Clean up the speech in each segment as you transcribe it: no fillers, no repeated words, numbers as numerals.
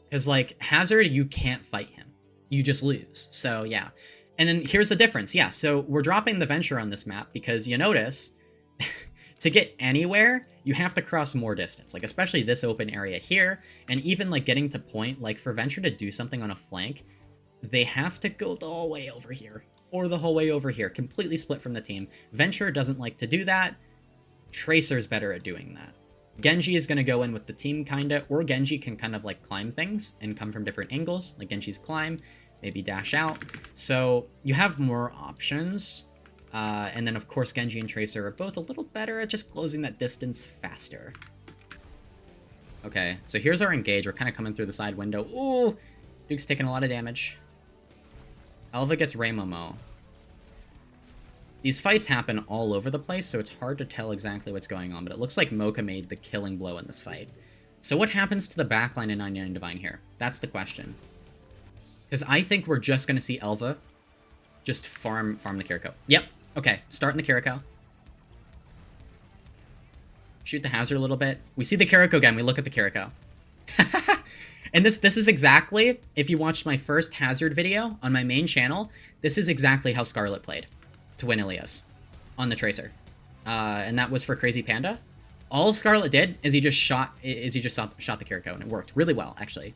Because, like, Hazard, you can't fight him. You just lose. So, yeah. And then here's the difference. Yeah, so we're dropping the Venture on this map because you notice to get anywhere, you have to cross more distance. Like, especially this open area here. And even, like, getting to point, like, for Venture to do something on a flank, they have to go the whole way over here. Or the whole way over here. Completely split from the team. Venture doesn't like to do that. Tracer's better at doing that. Genji is going to go in with the team, kinda, or Genji can kind of, like, climb things and come from different angles, like Genji's climb, maybe dash out. So you have more options, and then, of course, Genji and Tracer are both a little better at just closing that distance faster. Okay, so here's our engage. We're kind of coming through the side window. Ooh, Duke's taking a lot of damage. Elva gets Rey Momo. These fights happen all over the place, so it's hard to tell exactly what's going on, but it looks like Mocha made the killing blow in this fight. So what happens to the backline in 99 Divine here? That's the question. Because I think we're just going to see Elva just farm the Kiriko. Yep, okay, starting the Kiriko. Shoot the Hazard a little bit. We see the Kiriko again, we look at the Kiriko. And this is exactly, if you watched my first Hazard video on my main channel, this is exactly how Scarlet played to win Ilias on the Tracer. And that was for Crazy Panda. All Scarlet did is he just shot the Kiriko, and it worked really well, actually.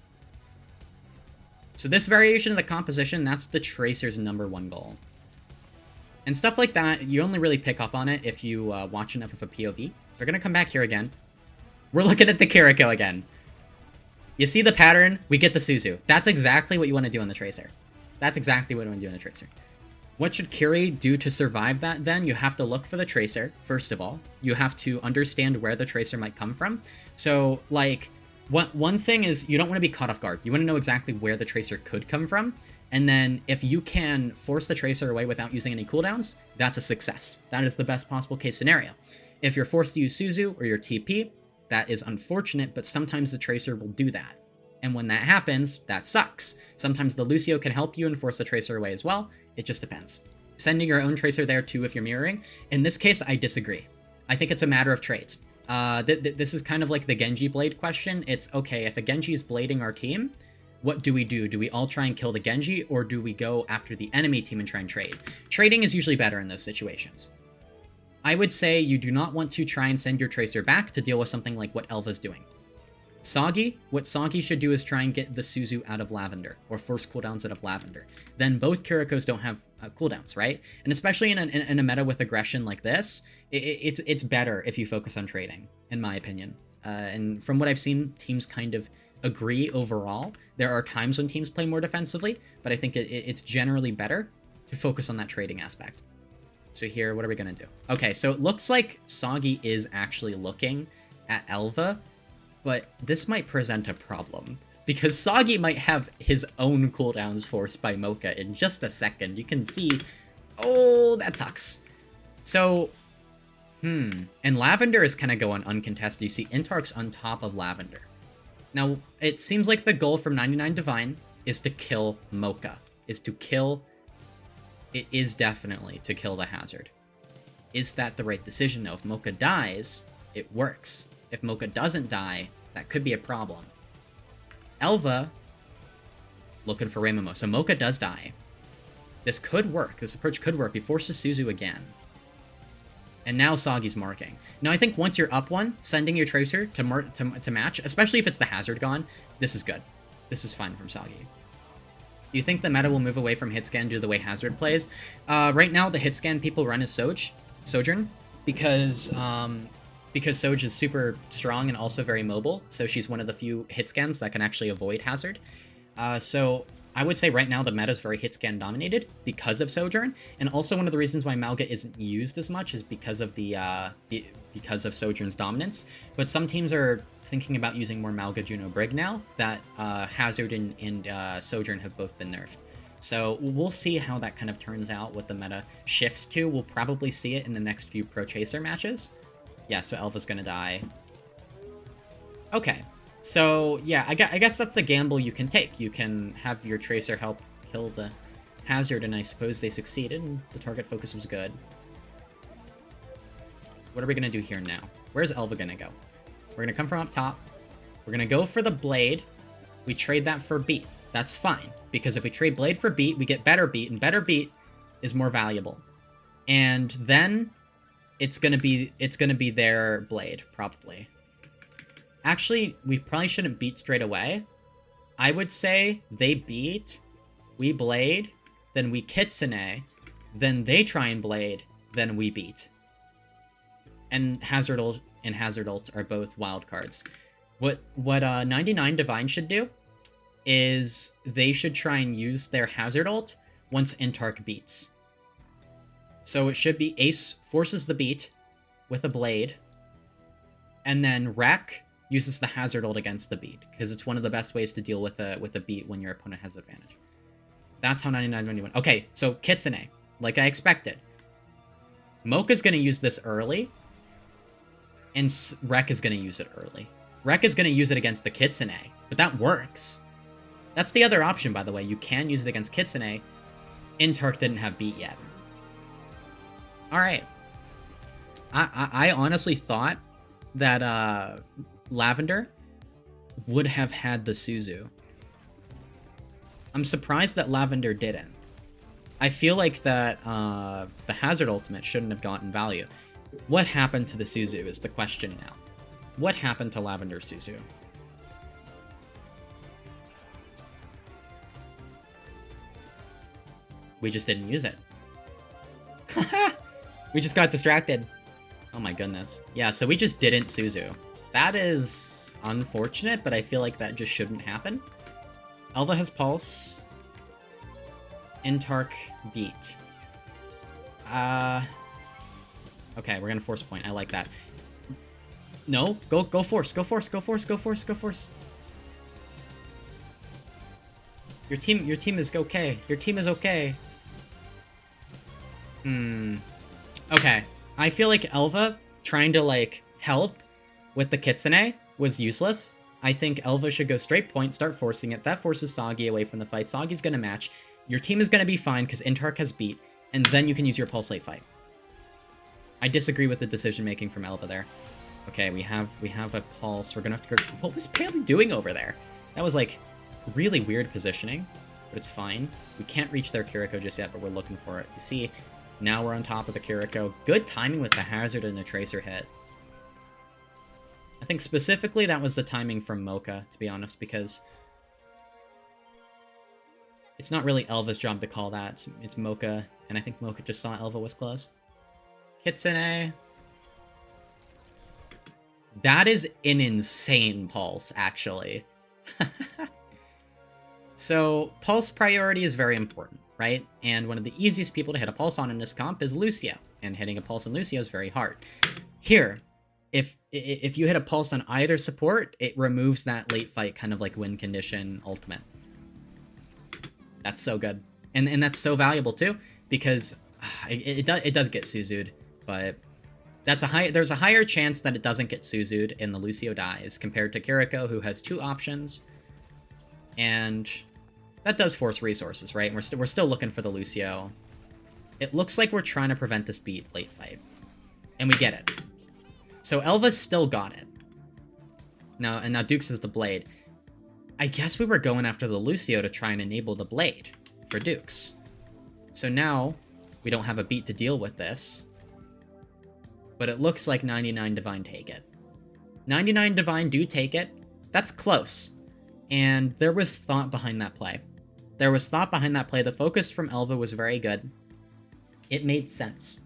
So this variation of the composition, that's the Tracer's #1 goal. And stuff like that, you only really pick up on it if you watch enough of a POV. They're going to come back here again. We're looking at the Kiriko again. You see the pattern, we get the Suzu. That's exactly what you want to do on the Tracer. That's exactly what you want to do on the Tracer. What should Kiri do to survive that then? You have to look for the Tracer, first of all. You have to understand where the Tracer might come from. So, like, one thing is you don't want to be caught off guard. You want to know exactly where the Tracer could come from. And then if you can force the Tracer away without using any cooldowns, that's a success. That is the best possible case scenario. If you're forced to use Suzu or your TP, that is unfortunate, but sometimes the Tracer will do that. And when that happens, that sucks. Sometimes the Lucio can help you and force the Tracer away as well. It just depends. Sending your own Tracer there too if you're mirroring. In this case, I disagree. I think it's a matter of trades. This is kind of like the Genji Blade question. It's, okay, if a Genji is blading our team, what do we do? Do we all try and kill the Genji, or do we go after the enemy team and try and trade? Trading is usually better in those situations. I would say you do not want to try and send your Tracer back to deal with something like what Elva's doing. Soggy, what Soggy should do is try and get the Suzu out of Lavender, or force cooldowns out of Lavender. Then both Kirikos don't have cooldowns, right? And especially in a meta with aggression like this, it's better if you focus on trading, in my opinion. And from what I've seen, teams kind of agree overall. There are times when teams play more defensively, but I think it's generally better to focus on that trading aspect. So here, what are we going to do? Okay, so it looks like Soggy is actually looking at Elva, but this might present a problem, because Soggy might have his own cooldowns forced by Mocha in just a second. You can see, oh, that sucks. So, and Lavender is kind of going uncontested. You see Intark's on top of Lavender. Now, it seems like the goal from 99 Divine is to kill Mocha, it is definitely to kill the Hazard. Is that the right decision? Now, if Mocha dies, it works. If Mocha doesn't die, that could be a problem. Elva, looking for Rey Momo. So Mocha does die. This could work. This approach could work. He forces Suzu again. And now Soggy's marking. Now, I think once you're up one, sending your Tracer to match, especially if it's the Hazard gone, this is good. This is fine from Soggy. Do you think the meta will move away from hitscan due to the way Hazard plays? Right now, the hitscan people run as Sojourn, because Soj is super strong and also very mobile, so she's one of the few hitscans that can actually avoid Hazard. So I would say right now the meta is very hitscan dominated because of Sojourn, and also one of the reasons why Malga isn't used as much is because of because of Sojourn's dominance. But some teams are thinking about using more Malga Juno Brig now that Hazard and Sojourn have both been nerfed. So we'll see how that kind of turns out, what the meta shifts to. We'll probably see it in the next few Pro Chaser matches. Yeah, so Elva's gonna die. Okay, so yeah, I guess that's the gamble you can take. You can have your Tracer help kill the Hazard, and I suppose they succeeded, and the target focus was good. What are we gonna do here now? Where's Elva gonna go? We're gonna come from up top. We're gonna go for the Blade. We trade that for beat. That's fine, because if we trade blade for beat, we get better beat, and better beat is more valuable. And then it's gonna be their blade, probably. Actually, we probably shouldn't beat straight away. I would say they beat, we blade, then we kitsune, then they try and blade, then we beat. And Hazard Ult and Hazard Ult are both wild cards. What 99 Divine should do is they should try and use their Hazard Ult once Intark beats. So it should be Ace forces the beat with a blade, and then Wreck uses the Hazard Ult against the beat, because it's one of the best ways to deal with a beat when your opponent has advantage. That's how 99 went. Okay, so Kitsune, like I expected. Mocha's going to use this early, and Wreck is going to use it early. Wreck is going to use it against the Kitsune, but that works. That's the other option, by the way. You can use it against Kitsune. Intark didn't have beat yet. Alright. I honestly thought that Lavender would have had the Suzu. I'm surprised that Lavender didn't. I feel like that the Hazard Ultimate shouldn't have gotten value. What happened to the Suzu is the question now. What happened to Lavender Suzu? We just didn't use it. We just got distracted. Oh my goodness. Yeah, so we just didn't Suzu. That is unfortunate, but I feel like that just shouldn't happen. Elva has Pulse. Intark beat. Okay, we're gonna Force Point. I like that. No, go Force. Go Force. Go Force. Go Force. Go Force. Your team is okay. Your team is okay. Okay. I feel like Elva trying to, like, help with the Kitsune was useless. I think Elva should go straight point, start forcing it. That forces Soggy away from the fight. Soggy's gonna match. Your team is gonna be fine because Intark has beat, and then you can use your Pulse late fight. I disagree with the decision-making from Elva there. Okay, we have a Pulse. We're gonna have to go... What was Paley doing over there? That was, like, really weird positioning, but it's fine. We can't reach their Kiriko just yet, but we're looking for it. You see, now we're on top of the Kiriko. Good timing with the Hazard and the Tracer hit. I think specifically that was the timing from Mocha, to be honest, because it's not really Elva's job to call that. It's Mocha, and I think Mocha just saw Elva was close. Kitsune. That is an insane Pulse, actually. So, Pulse priority is very important, right? And one of the easiest people to hit a Pulse on in this comp is Lucio, and hitting a Pulse on Lucio is very hard. Here, if you hit a Pulse on either support, it removes that late fight kind of like win condition ultimate. That's so good. And that's so valuable too, because it does get Suzu'd, but there's a higher chance that it doesn't get Suzu'd and the Lucio dies compared to Kiriko, who has two options. And that does force resources, right? And we're still looking for the Lucio. It looks like we're trying to prevent this beat late fight. And we get it. So Elva's still got it. Now Dukes has the Blade. I guess we were going after the Lucio to try and enable the Blade for Dukes. So now we don't have a beat to deal with this. But it looks like 99 Divine take it. 99 Divine do take it. That's close. And there was thought behind that play. There was thought behind that play. The focus from Elva was very good. It made sense.